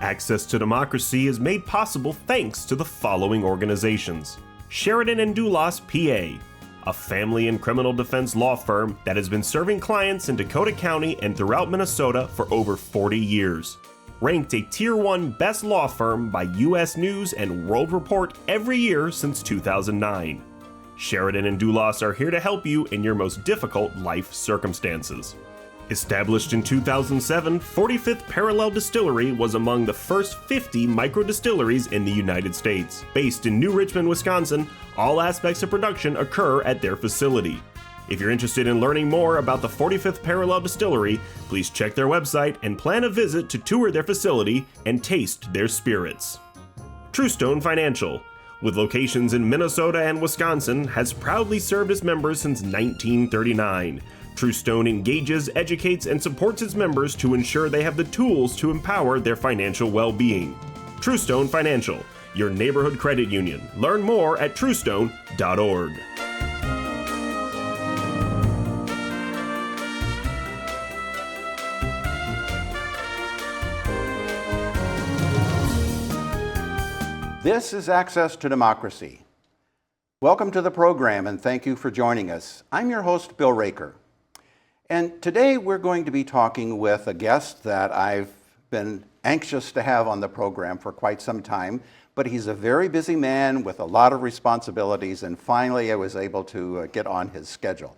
Access to Democracy is made possible thanks to the following organizations. Sheridan & Dulas, PA, a family and criminal defense law firm that has been serving clients in Dakota County and throughout Minnesota for over 40 years. Ranked a Tier 1 Best Law Firm by U.S. News and World Report every year since 2009. Sheridan & Dulas are here to help you in your most difficult life circumstances. Established in 2007, 45th Parallel Distillery was among the first 50 micro-distilleries in the United States. Based in New Richmond, Wisconsin, all aspects of production occur at their facility. If you're interested in learning more about the 45th Parallel Distillery, please check their website and plan a visit to tour their facility and taste their spirits. Truestone Financial, with locations in Minnesota and Wisconsin, has proudly served its members since 1939. Truestone engages, educates, and supports its members to ensure they have the tools to empower their financial well-being. Truestone Financial, your neighborhood credit union. Learn more at truestone.org. This is Access to Democracy. Welcome to the program and thank you for joining us. I'm your host, Bill Raker. And today we're going to be talking with a guest that I've been anxious to have on the program for quite some time, but he's a very busy man with a lot of responsibilities, and finally I was able to get on his schedule.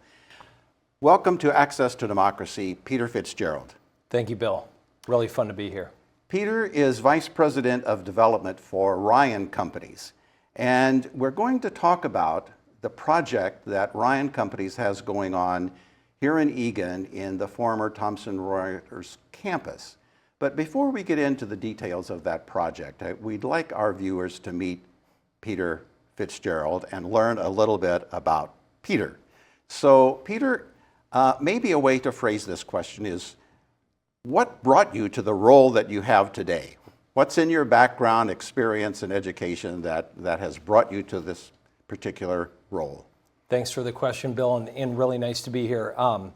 Welcome to Access to Democracy, Peter Fitzgerald. Thank you, Bill. Really fun to be here. Peter is Vice President of Development for Ryan Companies, and we're going to talk about the project that Ryan Companies has going on here in Eagan in the former Thomson-Reuters Campus. But before we get into the details of that project, we'd like our viewers to meet Peter Fitzgerald and learn a little bit about Peter. So Peter, maybe a way to phrase this question is, what brought you to the role that you have today? What's in your background, experience, and education that has brought you to this particular role? Thanks for the question, Bill, and really nice to be here. I'm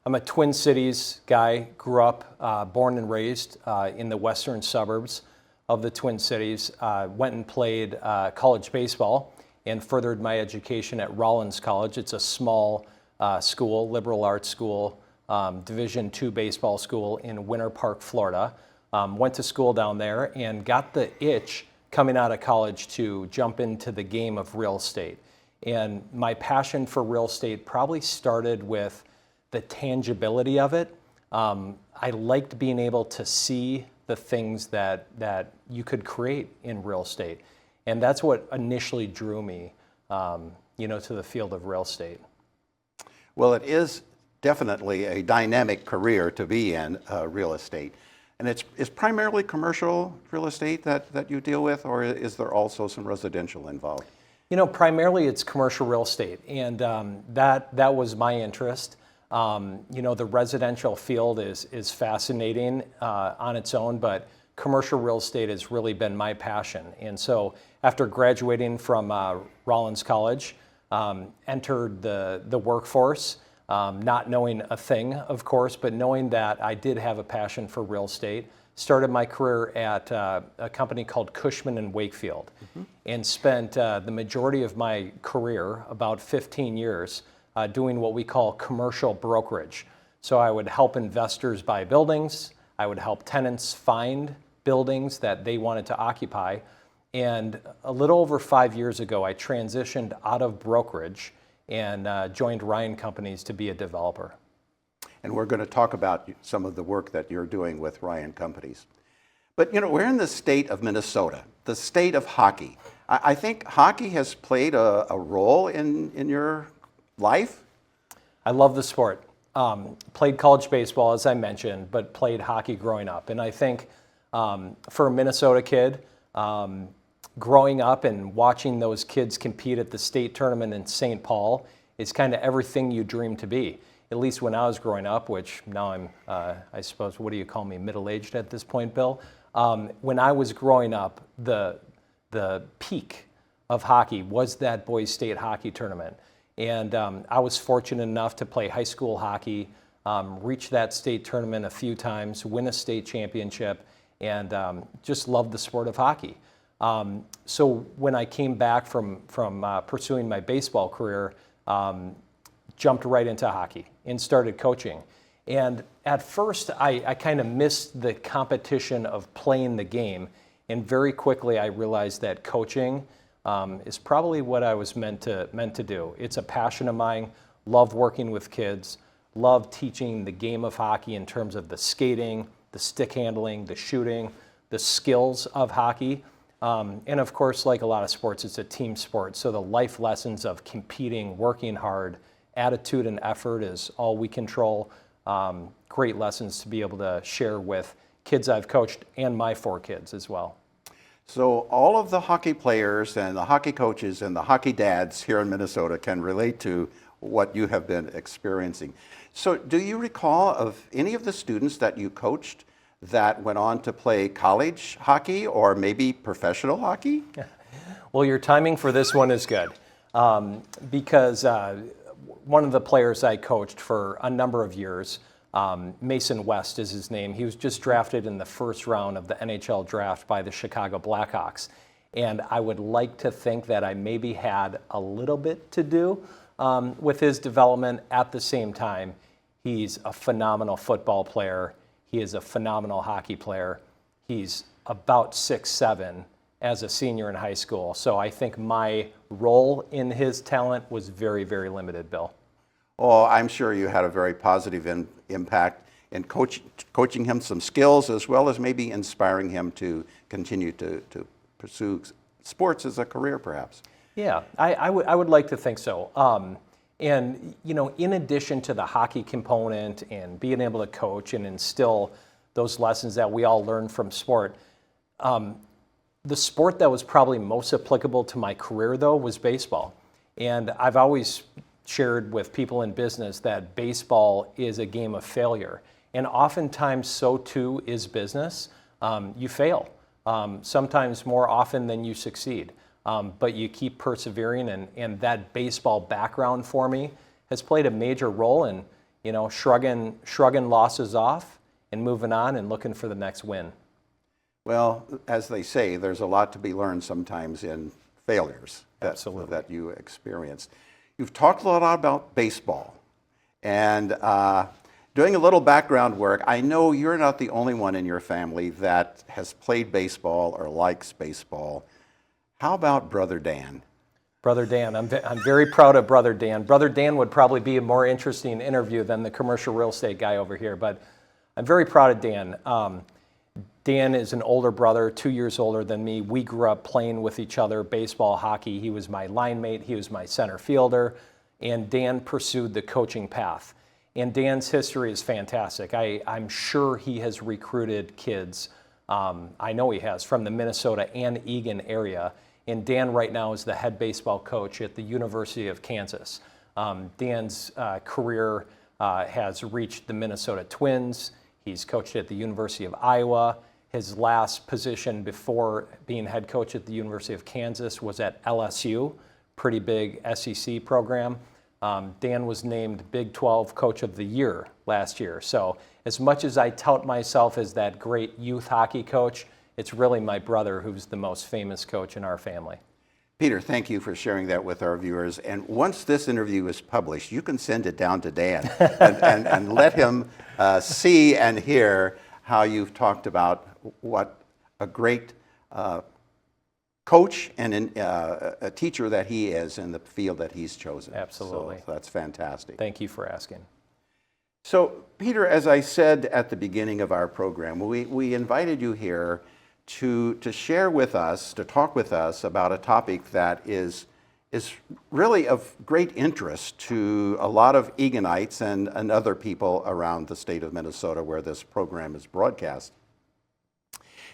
a Twin Cities guy, grew up, born and raised in the western suburbs of the Twin Cities. Went and played college baseball and furthered my education at Rollins College. It's a small school, liberal arts school, Division II baseball school in Winter Park, Florida. Went to school down there and got the itch coming out of college to jump into the game of real estate. And my passion for real estate probably started with the tangibility of it. I liked being able to see the things that you could create in real estate. And that's what initially drew me to the field of real estate. Well, it is definitely a dynamic career to be in, real estate. And it's primarily commercial real estate that you deal with, or is there also some residential involved? Primarily it's commercial real estate, and that was my interest. The residential field is fascinating on its own, but commercial real estate has really been my passion. And so after graduating from Rollins College, entered the workforce, not knowing a thing, of course, but knowing that I did have a passion for real estate. Started my career at a company called Cushman & Wakefield, and spent the majority of my career, about 15 years, doing what we call commercial brokerage. So I would help investors buy buildings, I would help tenants find buildings that they wanted to occupy, and a little over 5 years ago I transitioned out of brokerage and joined Ryan Companies to be a developer. And we're going to talk about some of the work that you're doing with Ryan Companies. But we're in the state of Minnesota, the state of hockey. I think hockey has played a role in your life. I love the sport. Played college baseball, as I mentioned, but played hockey growing up. And I think for a Minnesota kid, growing up and watching those kids compete at the state tournament in St. Paul is kind of everything you dream to be. At least when I was growing up, which now I'm, I suppose, what do you call me, middle-aged at this point, Bill? When I was growing up, the peak of hockey was that boys' state hockey tournament. And I was fortunate enough to play high school hockey, reach that state tournament a few times, win a state championship, and just loved the sport of hockey. So when I came back from pursuing my baseball career, jumped right into hockey and started coaching. And at first, I kind of missed the competition of playing the game, and very quickly I realized that coaching is probably what I was meant to do. It's a passion of mine. Love working with kids. Love teaching the game of hockey in terms of the skating, the stick handling, the shooting, the skills of hockey. And of course, like a lot of sports, it's a team sport. So the life lessons of competing, working hard, attitude and effort is all we control. Great lessons to be able to share with kids I've coached and my 4 kids as well. So all of the hockey players and the hockey coaches and the hockey dads here in Minnesota can relate to what you have been experiencing. So do you recall of any of the students that you coached that went on to play college hockey or maybe professional hockey? Well, your timing for this one is good because one of the players I coached for a number of years, Mason West is his name. He was just drafted in the first round of the NHL draft by the Chicago Blackhawks. And I would like to think that I maybe had a little bit to do with his development. At the same time, he's a phenomenal football player. He is a phenomenal hockey player. He's about 6'7" as a senior in high school. So I think my role in his talent was very, very limited, Bill. Oh, I'm sure you had a very positive impact in coaching him some skills as well as maybe inspiring him to continue to pursue sports as a career, perhaps. Yeah, I would like to think so. And, you know, in addition to the hockey component and being able to coach and instill those lessons that we all learn from sport, the sport that was probably most applicable to my career, though, was baseball. And I've always shared with people in business that baseball is a game of failure. And oftentimes, so too is business. You fail, sometimes more often than you succeed. But you keep persevering, and that baseball background for me has played a major role in, you know, shrugging losses off and moving on and looking for the next win. Well, as they say, there's a lot to be learned sometimes in failures that you experienced. You've talked a lot about baseball, and doing a little background work, I know you're not the only one in your family that has played baseball or likes baseball. How about Brother Dan? Brother Dan, I'm very proud of Brother Dan. Brother Dan would probably be a more interesting interview than the commercial real estate guy over here, but I'm very proud of Dan. Dan is an older brother, 2 years older than me. We grew up playing with each other, baseball, hockey. He was my line mate, he was my center fielder, and Dan pursued the coaching path. And Dan's history is fantastic. I'm sure he has recruited kids, I know he has, from the Minnesota and Eagan area. And Dan right now is the head baseball coach at the University of Kansas. Dan's career has reached the Minnesota Twins. He's coached at the University of Iowa. His last position before being head coach at the University of Kansas was at LSU, pretty big SEC program. Dan was named Big 12 Coach of the Year last year. So as much as I tout myself as that great youth hockey coach, it's really my brother who's the most famous coach in our family. Peter, thank you for sharing that with our viewers. And once this interview is published, you can send it down to Dan and let him see and hear how you've talked about what a great coach and a teacher that he is in the field that he's chosen. Absolutely. So that's fantastic. Thank you for asking. So, Peter, as I said at the beginning of our program, we invited you here to share with us, to talk with us about a topic that is really of great interest to a lot of Eaganites and other people around the state of Minnesota where this program is broadcast.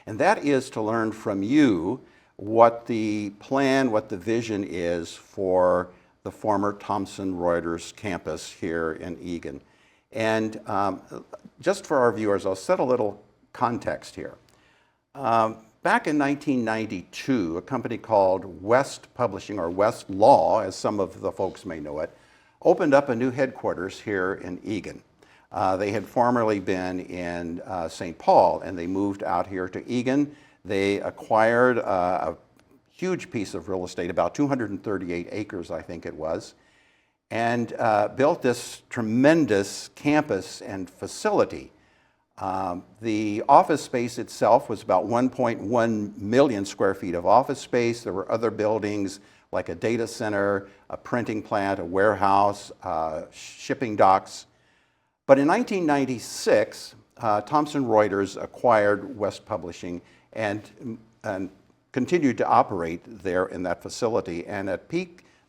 And that is to learn from you what the plan, what the vision is for the former Thomson-Reuters campus here in Eagan. And just for our viewers, I'll set a little context here. Back in 1992, a company called West Publishing, or West Law, as some of the folks may know it, opened up a new headquarters here in Eagan. They had formerly been in St. Paul, and they moved out here to Eagan. They acquired a huge piece of real estate, about 238 acres, I think it was, and built this tremendous campus and facility. The office space itself was about 1.1 million square feet of office space. There were other buildings like a data center, a printing plant, a warehouse, shipping docks. But in 1996, Thomson-Reuters acquired West Publishing and continued to operate there in that facility. And at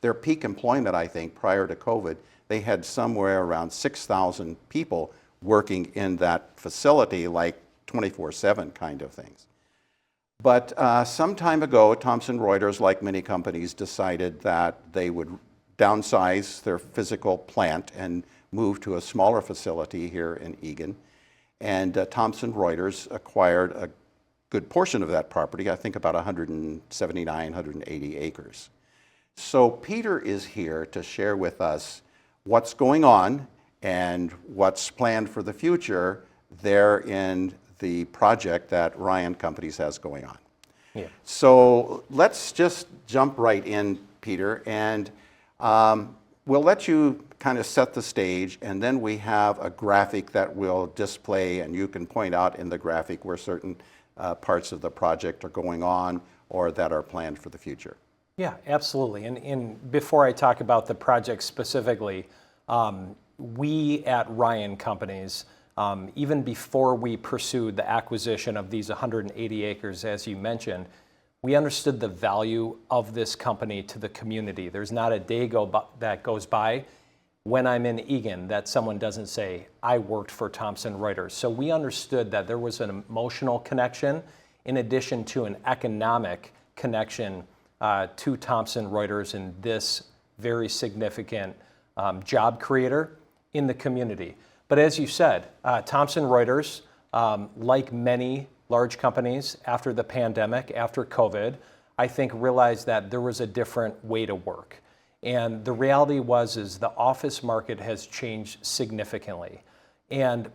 their peak employment, I think, prior to COVID, they had somewhere around 6,000 people working in that facility, like 24/7 kind of things. But some time ago, Thomson-Reuters, like many companies, decided that they would downsize their physical plant and move to a smaller facility here in Eagan. And Thomson-Reuters acquired a good portion of that property, I think about 179, 180 acres. So Peter is here to share with us what's going on and what's planned for the future there in the project that Ryan Companies has going on. Yeah. So let's just jump right in, Peter, and we'll let you kind of set the stage, and then we have a graphic that will display, and you can point out in the graphic where certain parts of the project are going on or that are planned for the future. Yeah, absolutely. And before I talk about the project specifically, we at Ryan Companies, even before we pursued the acquisition of these 180 acres, as you mentioned, we understood the value of this company to the community. There's not a day that goes by when I'm in Eagan that someone doesn't say, I worked for Thomson-Reuters. So we understood that there was an emotional connection in addition to an economic connection to Thomson-Reuters and this very significant job creator in the community. But as you said, Thomson-Reuters, like many large companies after the pandemic, after COVID, I think realized that there was a different way to work. And the reality is the office market has changed significantly. And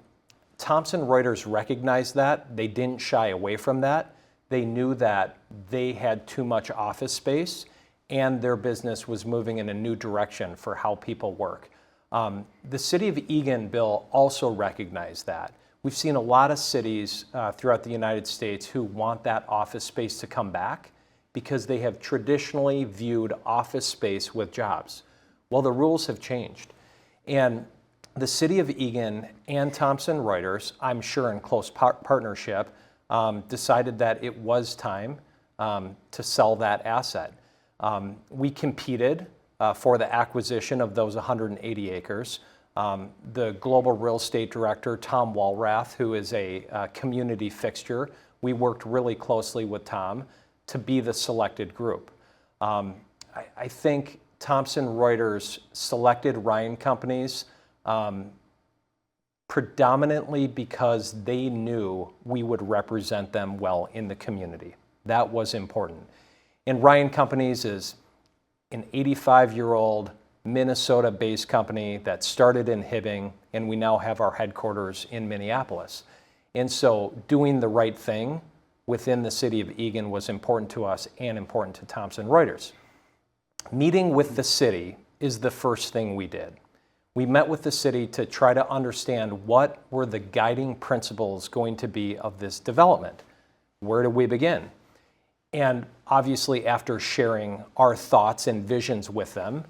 Thomson-Reuters recognized that. They didn't shy away from that. They knew that they had too much office space and their business was moving in a new direction for how people work. The city of Eagan, Bill, also recognized that. We've seen a lot of cities throughout the United States who want that office space to come back because they have traditionally viewed office space with jobs. Well, the rules have changed. And the city of Eagan and Thomson-Reuters, I'm sure in close partnership, decided that it was time to sell that asset. We competed for the acquisition of those 180 acres. The global real estate director, Tom Walrath, who is a community fixture, we worked really closely with Tom to be the selected group. I think Thomson-Reuters selected Ryan Companies predominantly because they knew we would represent them well in the community. That was important. And Ryan Companies is an 85-year-old Minnesota-based company that started in Hibbing, and we now have our headquarters in Minneapolis. And so doing the right thing within the city of Eagan was important to us and important to Thomson-Reuters. Meeting with the city is the first thing we did. We met with the city to try to understand what were the guiding principles going to be of this development. Where do we begin? And obviously, after sharing our thoughts and visions with them,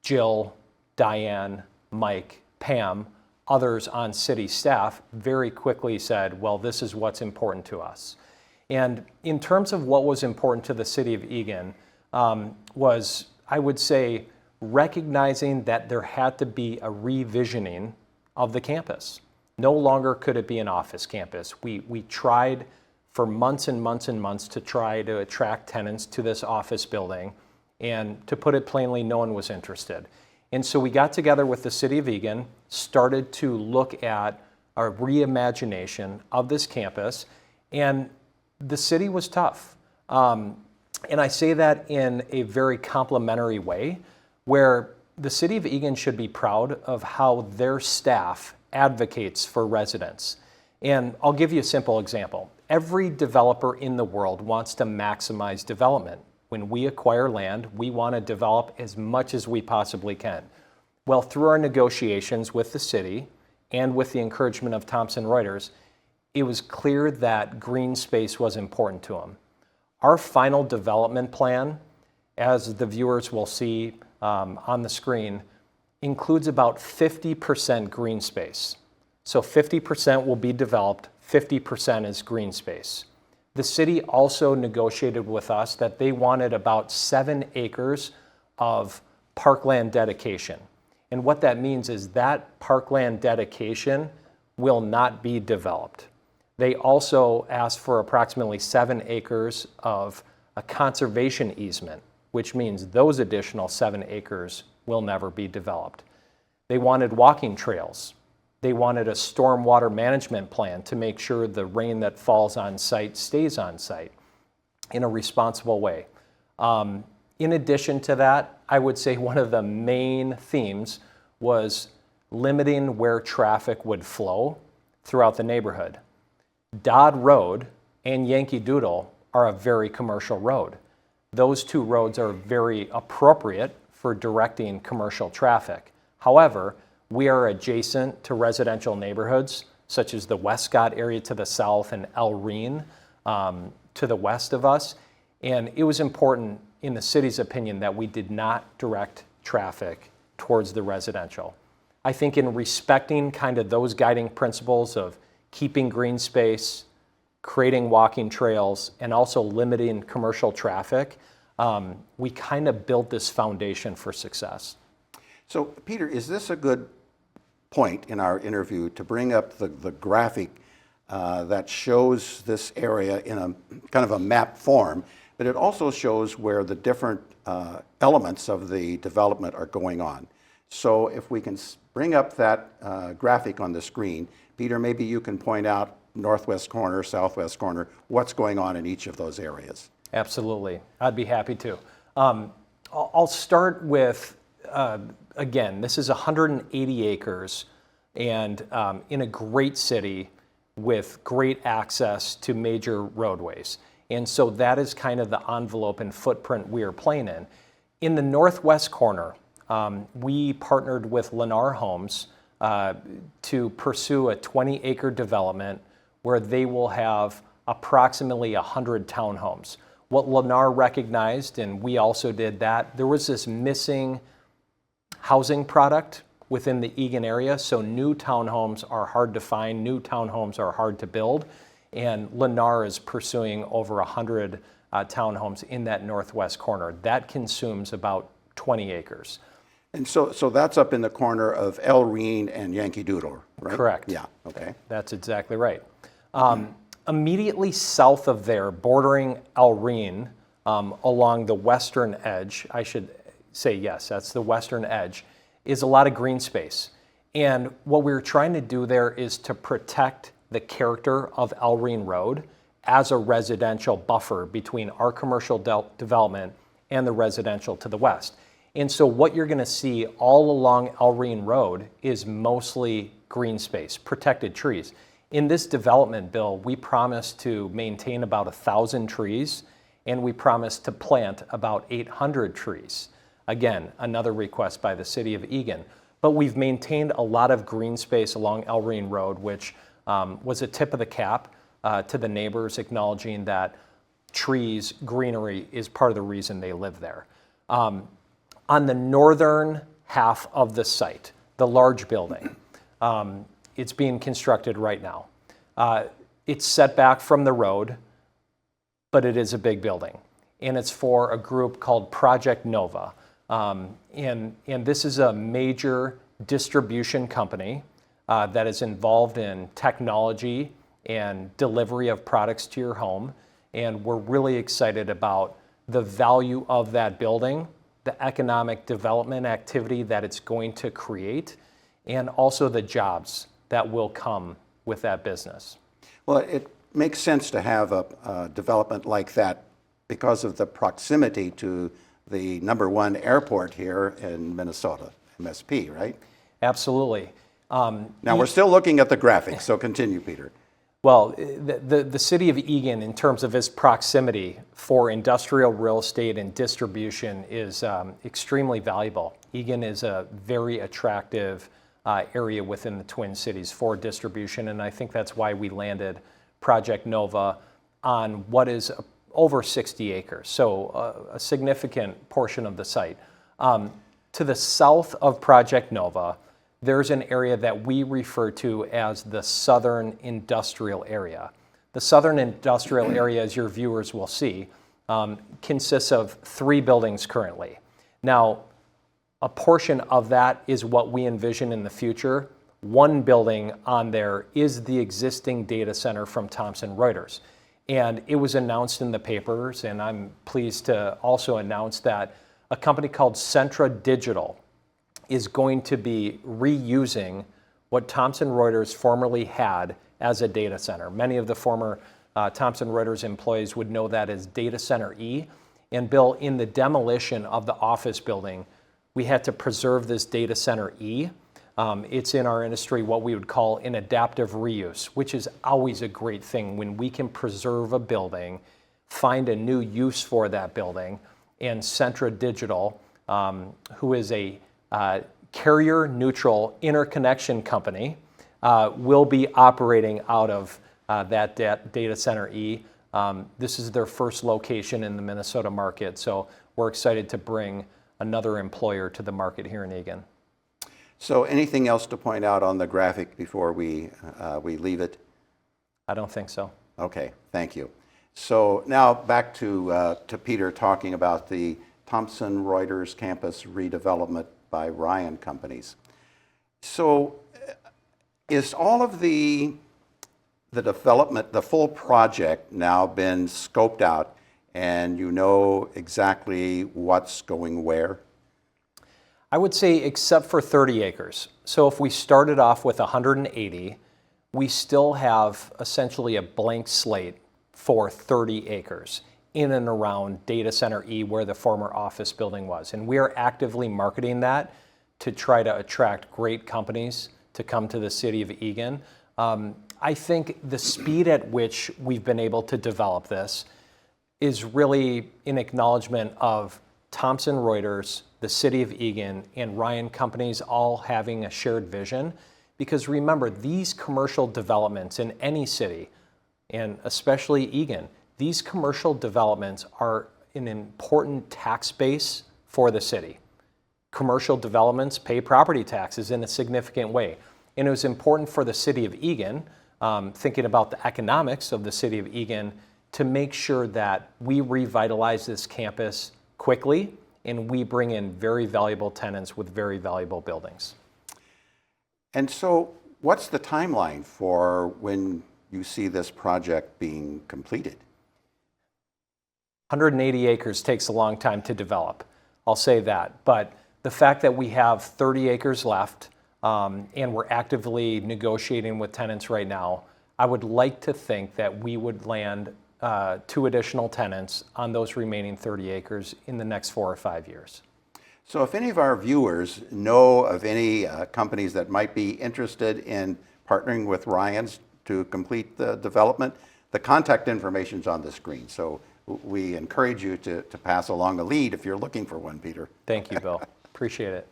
Jill, Diane, Mike, Pam, others on city staff very quickly said, well, this is what's important to us. And in terms of what was important to the city of Eagan was, I would say, recognizing that there had to be a revisioning of the campus. No longer could it be an office campus. We tried for months and months and months to try to attract tenants to this office building. And to put it plainly, no one was interested. And so we got together with the city of Eagan, started to look at a reimagination of this campus, and the city was tough. And I say that in a very complimentary way, where the city of Eagan should be proud of how their staff advocates for residents. And I'll give you a simple example. Every developer in the world wants to maximize development. When we acquire land, we want to develop as much as we possibly can. Well, through our negotiations with the city and with the encouragement of Thomson-Reuters, it was clear that green space was important to them. Our final development plan, as the viewers will see on the screen, includes about 50% green space. So 50% will be developed, 50% is green space. The city also negotiated with us that they wanted about 7 acres of parkland dedication. And what that means is that parkland dedication will not be developed. They also asked for approximately 7 acres of a conservation easement, which means those additional 7 acres will never be developed. They wanted walking trails. They wanted a stormwater management plan to make sure the rain that falls on site stays on site in a responsible way. In addition to that, I would say one of the main themes was limiting where traffic would flow throughout the neighborhood. Dodd Road and Yankee Doodle are a very commercial road. Those 2 roads are very appropriate for directing commercial traffic. However, we are adjacent to residential neighborhoods, such as the Westcott area to the south and El Reen to the west of us. And it was important, in the city's opinion, that we did not direct traffic towards the residential. I think in respecting kind of those guiding principles of keeping green space, creating walking trails, and also limiting commercial traffic, we kind of built this foundation for success. So, Peter, is this a good point in our interview to bring up the graphic that shows this area in a kind of a map form, but it also shows where the different elements of the development are going on. So if we can bring up that graphic on the screen, Peter, maybe you can point out northwest corner, southwest corner, what's going on in each of those areas. Absolutely. I'd be happy to. I'll start with, again, this is 180 acres and in a great city with great access to major roadways. And so that is kind of the envelope and footprint we are playing in. In the northwest corner, we partnered with Lennar Homes to pursue a 20-acre development where they will have approximately 100 townhomes. What Lennar recognized, and we also did that, there was this missing housing product within the Eagan area, so new townhomes are hard to find, new townhomes are hard to build, and Lennar is pursuing over 100 townhomes in that northwest corner. That consumes about 20 acres. And so that's up in the corner of El Reen and Yankee Doodle, right? Correct. Yeah, okay. That's exactly right. Immediately south of there, bordering El Reen, along the western edge, I should say yes, that's the western edge, is a lot of green space. And what we're trying to do there is to protect the character of El Reen Road as a residential buffer between our commercial development and the residential to the west. And so what you're going to see all along El Reen Road is mostly green space, protected trees. In this development bill, we promised to maintain about 1,000 trees, and we promised to plant about 800 trees. Again, another request by the city of Eagan. But we've maintained a lot of green space along El Reen Road, which was a tip of the cap to the neighbors, acknowledging that trees, greenery is part of the reason they live there. On the northern half of the site, the large building, it's being constructed right now. It's set back from the road, but it is a big building. And it's for a group called Project Nova. And this is a major distribution company that is involved in technology and delivery of products to your home. And we're really excited about the value of that building, the economic development activity that it's going to create, and also the jobs that will come with that business. Well, it makes sense to have a development like that because of the proximity to the #1 airport here in Minnesota, MSP, right? Absolutely. Now, we're still looking at the graphics, so continue, Peter. Well, the city of Eagan, in terms of its proximity for industrial real estate and distribution, is extremely valuable. Eagan is a very attractive area within the Twin Cities for distribution, and I think that's why we landed Project Nova on what is over 60 acres, so a significant portion of the site. To the south of Project Nova, there's an area that we refer to as the Southern Industrial Area. The Southern Industrial Area, as your viewers will see, consists of 3 buildings currently. Now, a portion of that is what we envision in the future. One building on there is the existing data center from Thomson-Reuters. And it was announced in the papers, and I'm pleased to also announce that a company called Centra Digital is going to be reusing what Thomson-Reuters formerly had as a data center. Many of the former Thomson-Reuters employees would know that as Data Center E. And Bill, in the demolition of the office building, we had to preserve this Data Center E. It's in our industry what we would call an adaptive reuse, which is always a great thing when we can preserve a building, find a new use for that building, and Centra Digital, who is a carrier-neutral interconnection company, will be operating out of that data center E. This is their first location in the Minnesota market, so we're excited to bring another employer to the market here in Eagan. So anything else to point out on the graphic before we leave it? I don't think so. Okay, thank you. So now back to Peter talking about the Thomson-Reuters Campus redevelopment by Ryan Companies. So is all of the development, the full project now been scoped out and you know exactly what's going where? I would say except for 30 acres. So if we started off with 180, we still have essentially a blank slate for 30 acres in and around Data Center E where the former office building was. And we are actively marketing that to try to attract great companies to come to the city of Eagan. I think the speed at which we've been able to develop this is really an acknowledgement of Thomson-Reuters, the city of Eagan, and Ryan Companies all having a shared vision. Because remember, these commercial developments in any city, and especially Eagan, these commercial developments are an important tax base for the city. Commercial developments pay property taxes in a significant way. And it was important for the city of Eagan, thinking about the economics of the city of Eagan, to make sure that we revitalize this campus quickly and we bring in very valuable tenants with very valuable buildings. And so what's the timeline for when you see this project being completed? 180 acres takes a long time to develop, I'll say that. But the fact that we have 30 acres left and we're actively negotiating with tenants right now, I would like to think that we would land 2 additional tenants on those remaining 30 acres in the next 4 or 5 years. So if any of our viewers know of any companies that might be interested in partnering with Ryan's to complete the development, the contact information is on the screen. So we encourage you to pass along a lead if you're looking for one, Peter. Thank you, Bill. Appreciate it.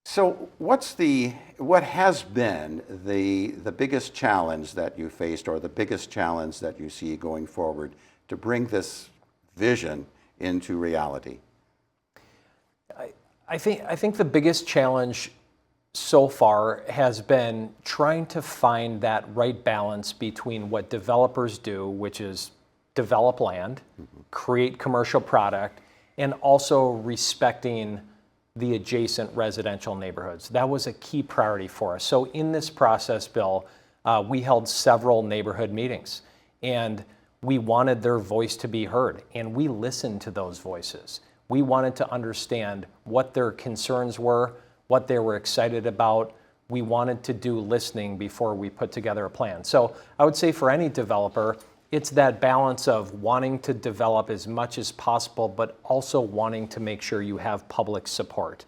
So what has been the biggest challenge that you faced, or the biggest challenge that you see going forward to bring this vision into reality? I think the biggest challenge so far has been trying to find that right balance between what developers do, which is develop land, create commercial product, and also respecting the adjacent residential neighborhoods. That was a key priority for us. So in this process, Bill, we held several neighborhood meetings, and we wanted their voice to be heard, and we listened to those voices. We wanted to understand what their concerns were, what they were excited about. We wanted to do listening before we put together a plan. So I would say for any developer, it's that balance of wanting to develop as much as possible, but also wanting to make sure you have public support.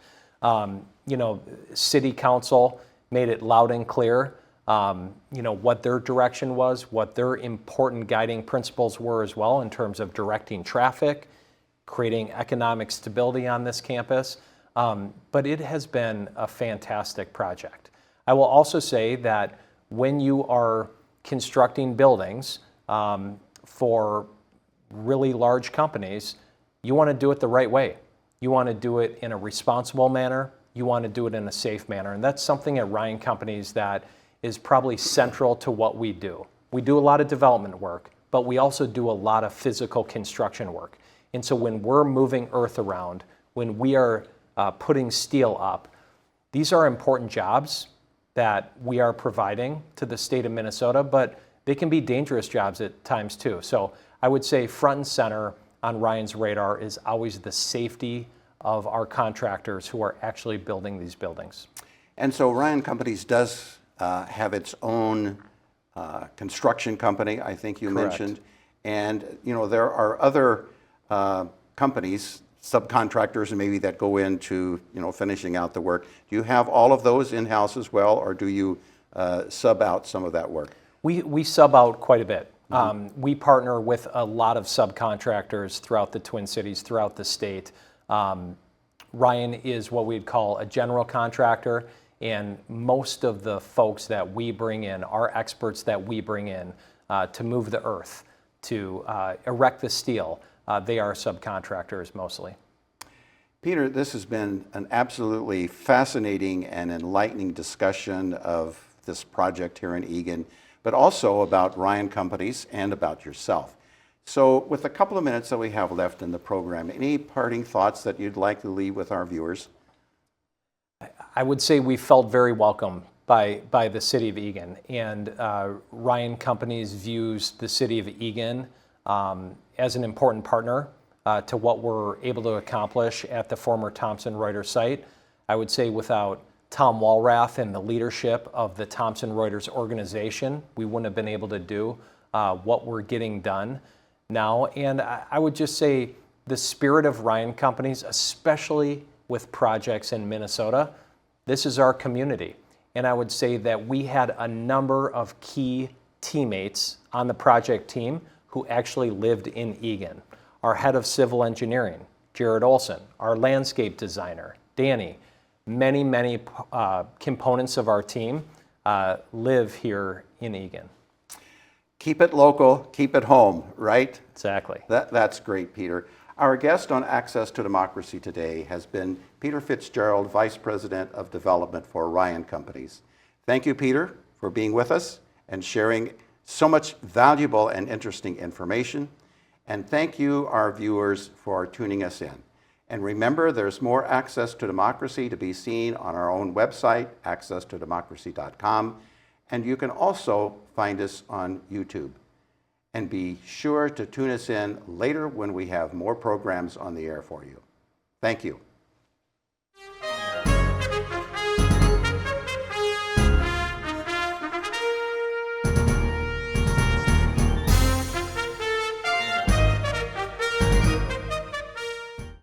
City council made it loud and clear, what their direction was, what their important guiding principles were as well in terms of directing traffic, creating economic stability on this campus. But it has been a fantastic project. I will also say that when you are constructing buildings for really large companies, you want to do it the right way. You want to do it in a responsible manner. You want to do it in a safe manner. And that's something at Ryan Companies that is probably central to what we do. We do a lot of development work, but we also do a lot of physical construction work. And so when we're moving earth around, when we are putting steel up, these are important jobs that we are providing to the state of Minnesota, but they can be dangerous jobs at times too. So I would say front and center on Ryan's radar is always the safety of our contractors who are actually building these buildings. And so Ryan Companies does have its own construction company, I think you Correct. mentioned. And there are other companies, subcontractors maybe, that go into finishing out the work. Do you have all of those in-house as well, or do you sub out some of that work? We sub out quite a bit. We partner with a lot of subcontractors throughout the Twin Cities, throughout the state. Ryan is what we'd call a general contractor, and most of the folks that we bring in, our experts that we bring in to move the earth, to erect the steel, they are subcontractors mostly. Peter, this has been an absolutely fascinating and enlightening discussion of this project here in Eagan, but also about Ryan Companies and about yourself. So with a couple of minutes that we have left in the program, any parting thoughts that you'd like to leave with our viewers? I would say we felt very welcome by the city of Eagan, and Ryan Companies views the city of Eagan as an important partner to what we're able to accomplish at the former Thomson-Reuters site. I would say without Tom Walrath and the leadership of the Thomson-Reuters organization, we wouldn't have been able to do what we're getting done now. And I would just say the spirit of Ryan Companies, especially with projects in Minnesota, this is our community. And I would say that we had a number of key teammates on the project team who actually lived in Eagan. Our head of civil engineering, Jared Olson, our landscape designer, Danny, many components of our team live here in Eagan. Keep it local, keep it home, right? Exactly. That's great, Peter. Our guest on Access to Democracy today has been Peter Fitzgerald, Vice President of Development for Ryan Companies. Thank you, Peter, for being with us and sharing so much valuable and interesting information. And thank you, our viewers, for tuning us in. And remember, there's more Access to Democracy to be seen on our own website, accesstodemocracy.com. And you can also find us on YouTube. And be sure to tune us in later when we have more programs on the air for you. Thank you.